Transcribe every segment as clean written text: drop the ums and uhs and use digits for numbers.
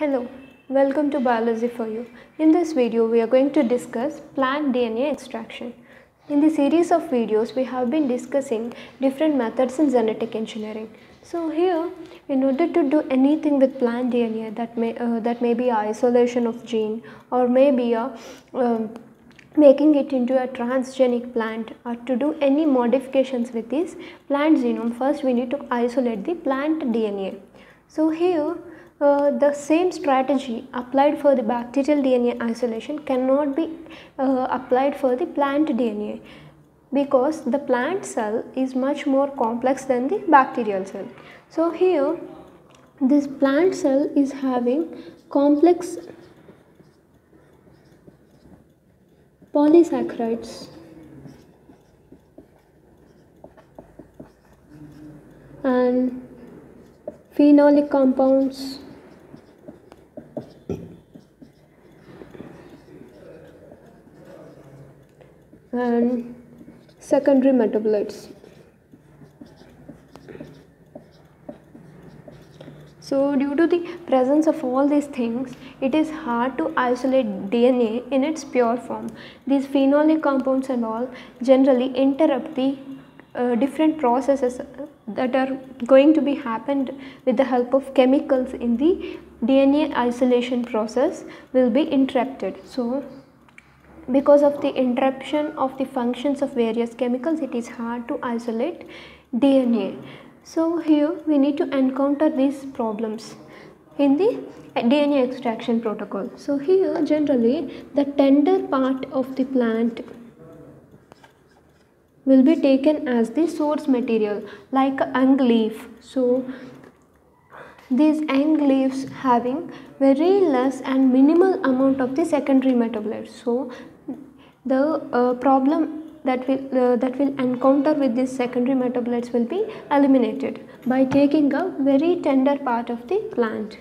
Hello, welcome to Biology for You. In this video, we are going to discuss plant DNA extraction. In the series of videos, we have been discussing different methods in genetic engineering. So here, in order to do anything with plant DNA, that may be isolation of gene or maybe making it into a transgenic plant, or to do any modifications with this plant genome, first we need to isolate the plant DNA. So here the same strategy applied for the bacterial DNA isolation cannot be applied for the plant DNA, because the plant cell is much more complex than the bacterial cell. So here this plant cell is having complex polysaccharides and phenolic compounds and secondary metabolites. So due to the presence of all these things, it is hard to isolate DNA in its pure form. These phenolic compounds and all generally interrupt the different processes that are going to be happened with the help of chemicals in the DNA isolation process will be interrupted. So because of the interruption of the functions of various chemicals, it is hard to isolate DNA. So here we need to encounter these problems in the DNA extraction protocol. So here generally the tender part of the plant will be taken as the source material, like young leaf. So these young leaves having very less and minimal amount of the secondary metabolites. So the problem that will encounter with these secondary metabolites will be eliminated by taking a very tender part of the plant.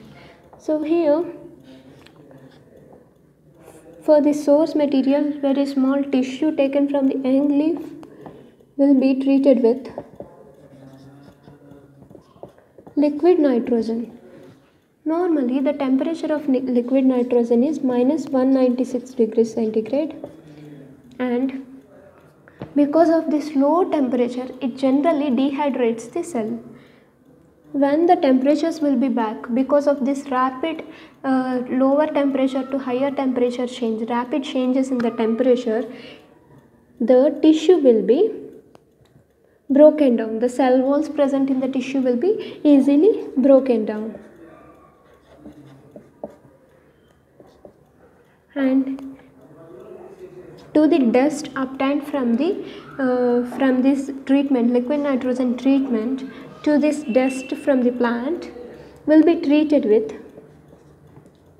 So here for the source material, very small tissue taken from the young leaf will be treated with liquid nitrogen. Normally the temperature of liquid nitrogen is minus 196 degrees centigrade, and because of this low temperature it generally dehydrates the cell. When the temperatures will be back, because of this rapid lower temperature to higher temperature change, rapid changes in the temperature, the tissue will be broken down. The cell walls present in the tissue will be easily broken down. And to the dust obtained from this treatment, liquid nitrogen treatment, to this dust from the plant will be treated with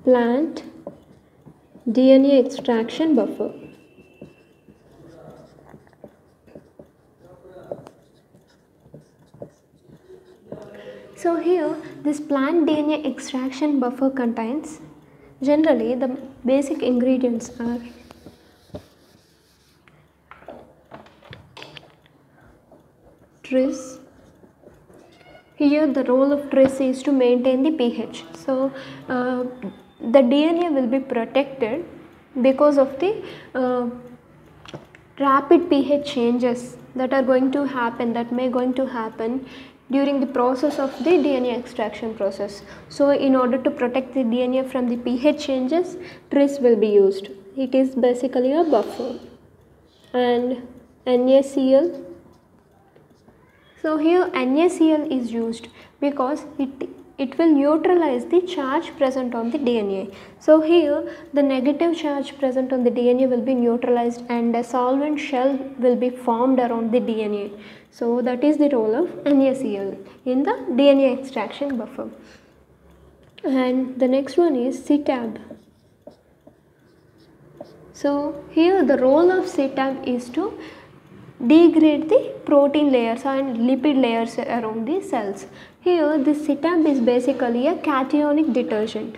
plant DNA extraction buffer. So here this plant DNA extraction buffer contains, generally the basic ingredients are tris. Here the role of tris is to maintain the pH. So the DNA will be protected because of the rapid pH changes that are going to happen, during the process of the DNA extraction process. So in order to protect the DNA from the pH changes, tris will be used. It is basically a buffer. And NaCl. So here NaCl is used because it will neutralize the charge present on the DNA. So here the negative charge present on the DNA will be neutralized and a solvent shell will be formed around the DNA. So that is the role of NaCl in the DNA extraction buffer. And the next one is CTAB. So here the role of CTAB is to degrade the protein layers and lipid layers around the cells. Here this CTAB is basically a cationic detergent.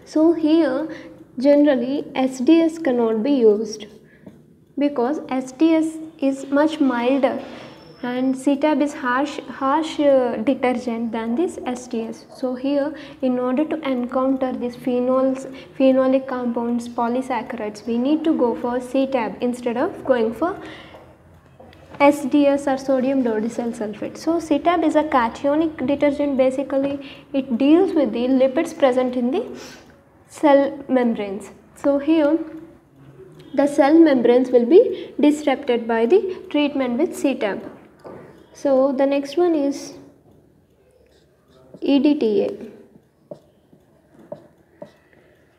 So here generally SDS cannot be used. because STS is much milder and CTAB is harsh detergent than this STS. So here, in order to encounter these phenolic compounds, polysaccharides, we need to go for CTAB instead of going for SDS or sodium dodecyl sulfate. So CTAB is a cationic detergent. Basically it deals with the lipids present in the cell membranes. So here the cell membranes will be disrupted by the treatment with CTAB. So the next one is EDTA.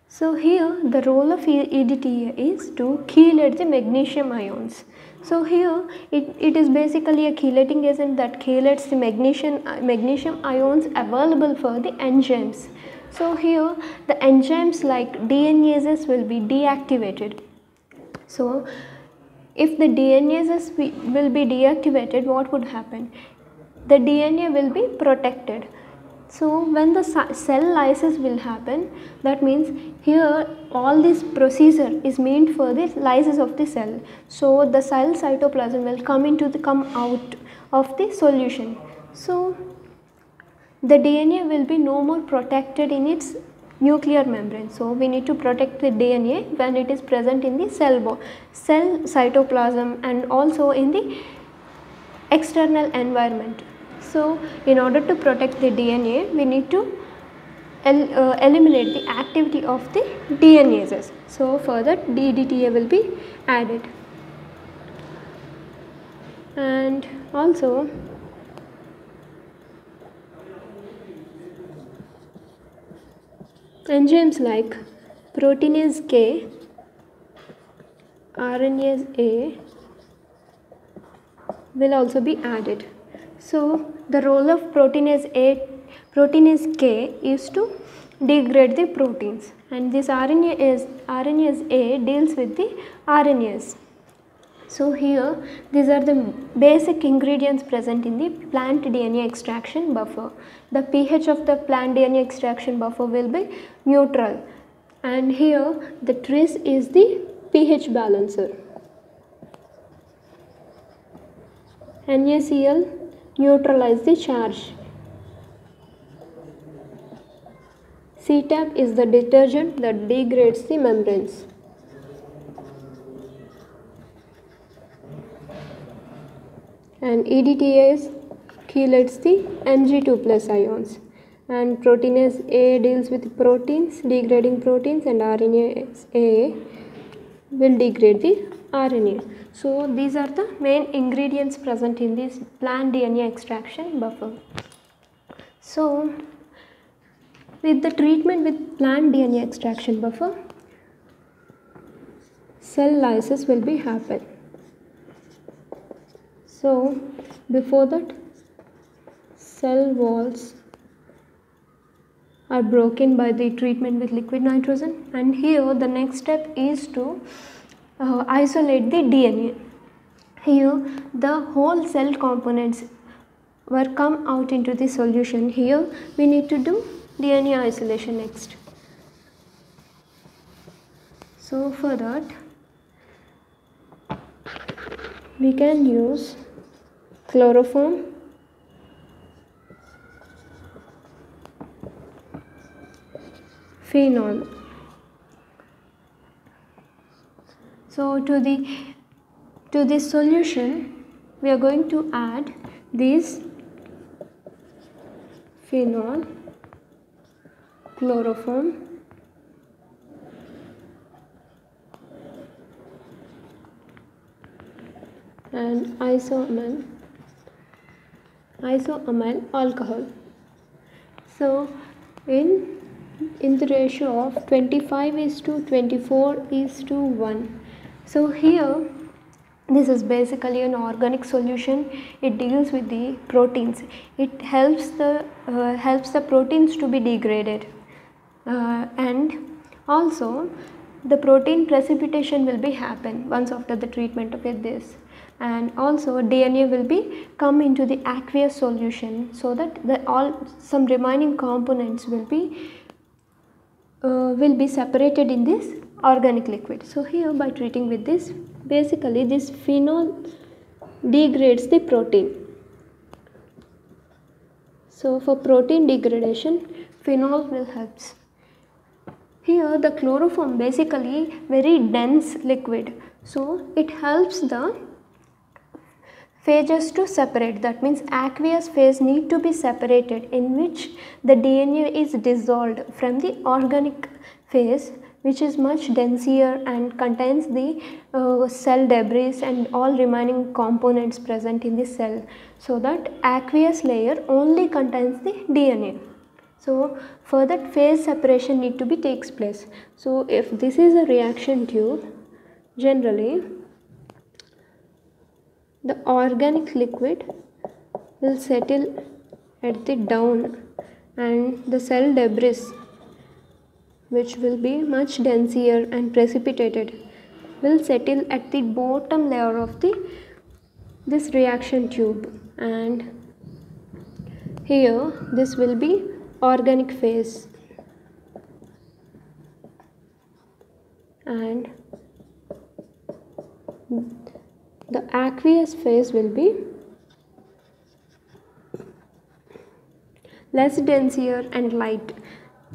So here the role of EDTA is to chelate the magnesium ions. So here it is basically a chelating agent that chelates the magnesium ions available for the enzymes. So here the enzymes like DNases will be deactivated. So if the DNases will be deactivated, what would happen? The DNA will be protected. So when the cell lysis will happen, that means here all this procedure is meant for the lysis of the cell. So the cell cytoplasm will come out of the solution. So the DNA will be no more protected in its nuclear membrane. So we need to protect the DNA when it is present in the cell cytoplasm and also in the external environment. So in order to protect the DNA, we need to eliminate the activity of the DNases. So for that EDTA will be added. And also enzymes like proteinase K, RNase A will also be added. So the role of proteinase K is to degrade the proteins, and this RNase A deals with the RNase. So here these are the basic ingredients present in the plant DNA extraction buffer. The pH of the plant DNA extraction buffer will be neutral, and here the TRIS is the pH balancer. NaCl neutralize the charge. CTAB is the detergent that degrades the membranes. And EDTA chelates the Mg2+ ions. And proteinase A deals with proteins, degrading proteins, and RNase A will degrade the RNA. So these are the main ingredients present in this plant DNA extraction buffer. So with the treatment with plant DNA extraction buffer, cell lysis will be happen. So before that, cell walls are broken by the treatment with liquid nitrogen, and here the next step is to isolate the DNA. Here the whole cell components were come out into the solution. Here we need to do DNA isolation next. So for that we can use chloroform, phenol. So to this solution we are going to add this phenol, chloroform, and isoamyl alcohol. So in the ratio of 25:24:1. So here this is basically an organic solution. It deals with the proteins. It helps the proteins to be degraded, and also the protein precipitation will be happen once after the treatment with this, and also DNA will be come into the aqueous solution, so that some remaining components will be separated in this organic liquid. So here by treating with this basically this phenol degrades the protein. So for protein degradation, phenol will help. Here the chloroform basically very dense liquid, so it helps the phages to separate. That means aqueous phase need to be separated, in which the DNA is dissolved from the organic phase, which is much denser and contains the cell debris and all remaining components present in the cell. So that aqueous layer only contains the DNA. So for that phase separation need to be takes place. So if this is a reaction tube, generally the organic liquid will settle at the down, and the cell debris, which will be much denser and precipitated, will settle at the bottom layer of this reaction tube, and here this will be organic phase, and the aqueous phase will be less denser and light.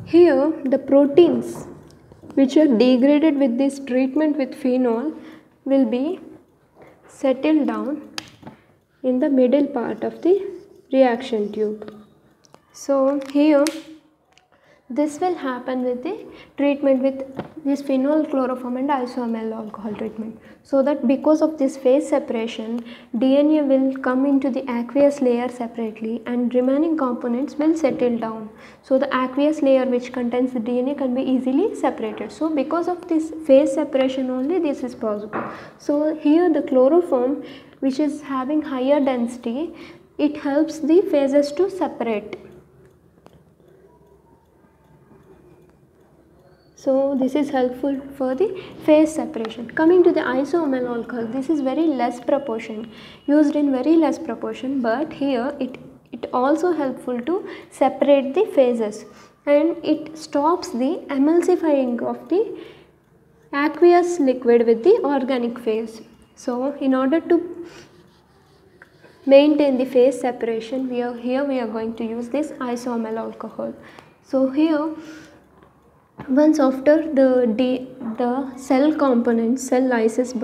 Here the proteins which are degraded with this treatment with phenol will be settled down in the middle part of the reaction tube. So here this will happen with the treatment with this phenol chloroform and isoamyl alcohol treatment. So that because of this phase separation, DNA will come into the aqueous layer separately and remaining components will settle down. So the aqueous layer which contains the DNA can be easily separated. So because of this phase separation only this is possible. So here the chloroform, which is having higher density, it helps the phases to separate. So this is helpful for the phase separation. Coming to the isoamyl alcohol, this is very less proportion, used in very less proportion, but here it also helpful to separate the phases, and it stops the emulsifying of the aqueous liquid with the organic phase. So in order to maintain the phase separation, we are going to use this isoamyl alcohol. So here, once after the cell component, cell lysis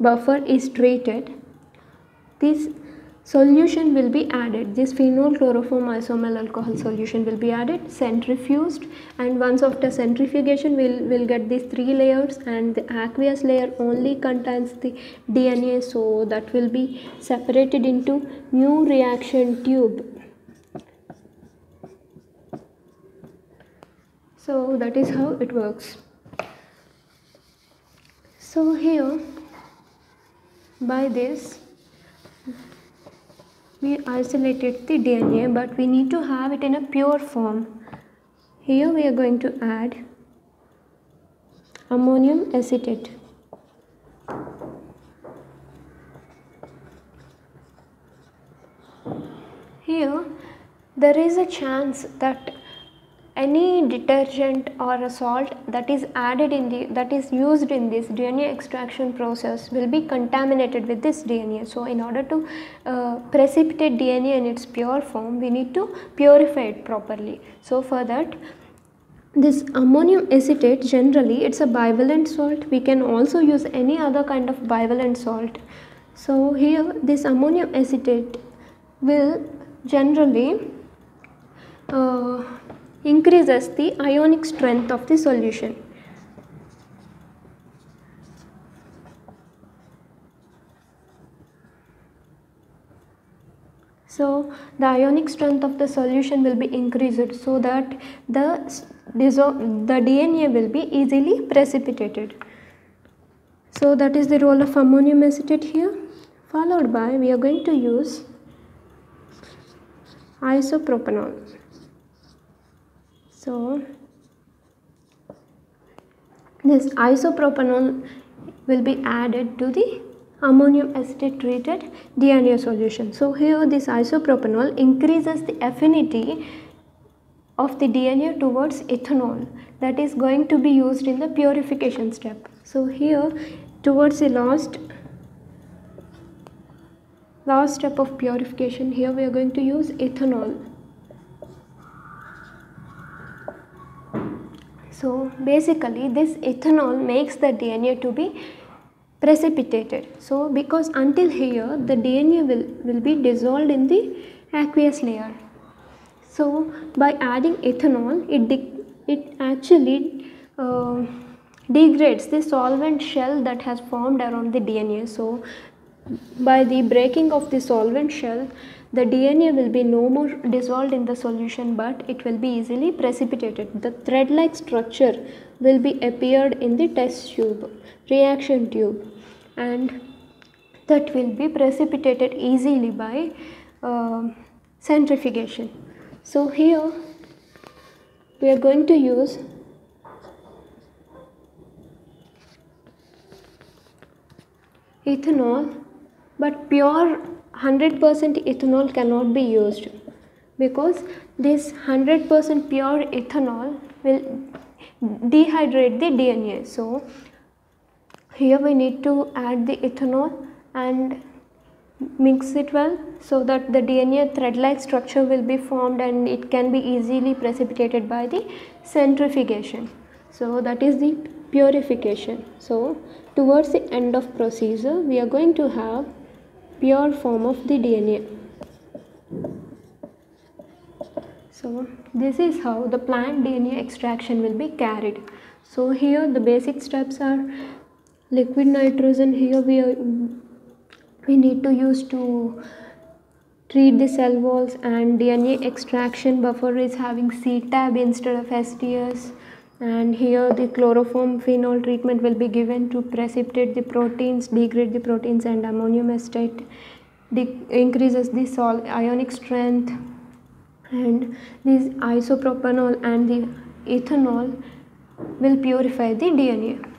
buffer is treated, this solution will be added. This phenol chloroform isoamyl alcohol solution will be added, centrifuged, and once after centrifugation we'll get these three layers, and the aqueous layer only contains the DNA, so that will be separated into new reaction tube. So that is how it works. So here by this we isolated the DNA, but we need to have it in a pure form. Here we are going to add ammonium acetate. Here there is a chance that any detergent or a salt that is added in that is used in this DNA extraction process will be contaminated with this DNA. So in order to precipitate DNA in its pure form, we need to purify it properly. So for that, this ammonium acetate, generally it's a bivalent salt. We can also use any other kind of bivalent salt. So here this ammonium acetate will generally increases the ionic strength of the solution. So the ionic strength of the solution will be increased, so that the DNA will be easily precipitated. So that is the role of ammonium acetate here. Followed by, we are going to use isopropanol. So this isopropanol will be added to the ammonium acetate treated DNA solution. So here this isopropanol increases the affinity of the DNA towards ethanol that is going to be used in the purification step. So here towards the last step of purification, here we are going to use ethanol. So basically this ethanol makes the DNA to be precipitated. So because until here the DNA will be dissolved in the aqueous layer. So by adding ethanol, it actually degrades the solvent shell that has formed around the DNA. So by the breaking of the solvent shell, the DNA will be no more dissolved in the solution, but it will be easily precipitated. The thread-like structure will be appeared in the test tube, reaction tube, and that will be precipitated easily by centrifugation. So here we are going to use ethanol, but pure 100% ethanol cannot be used, because this 100% pure ethanol will dehydrate the DNA. So here we need to add the ethanol and mix it well, so that the DNA thread-like structure will be formed and it can be easily precipitated by the centrifugation. So that is the purification. So towards the end of procedure, we are going to have pure form of the DNA. So this is how the plant DNA extraction will be carried. So here the basic steps are liquid nitrogen. Here we need to use to treat the cell walls, and DNA extraction buffer is having C-tab instead of SDS, and here the chloroform phenol treatment will be given to precipitate the proteins, degrade the proteins, and ammonium acetate increases the ionic strength, and this isopropanol and the ethanol will purify the DNA.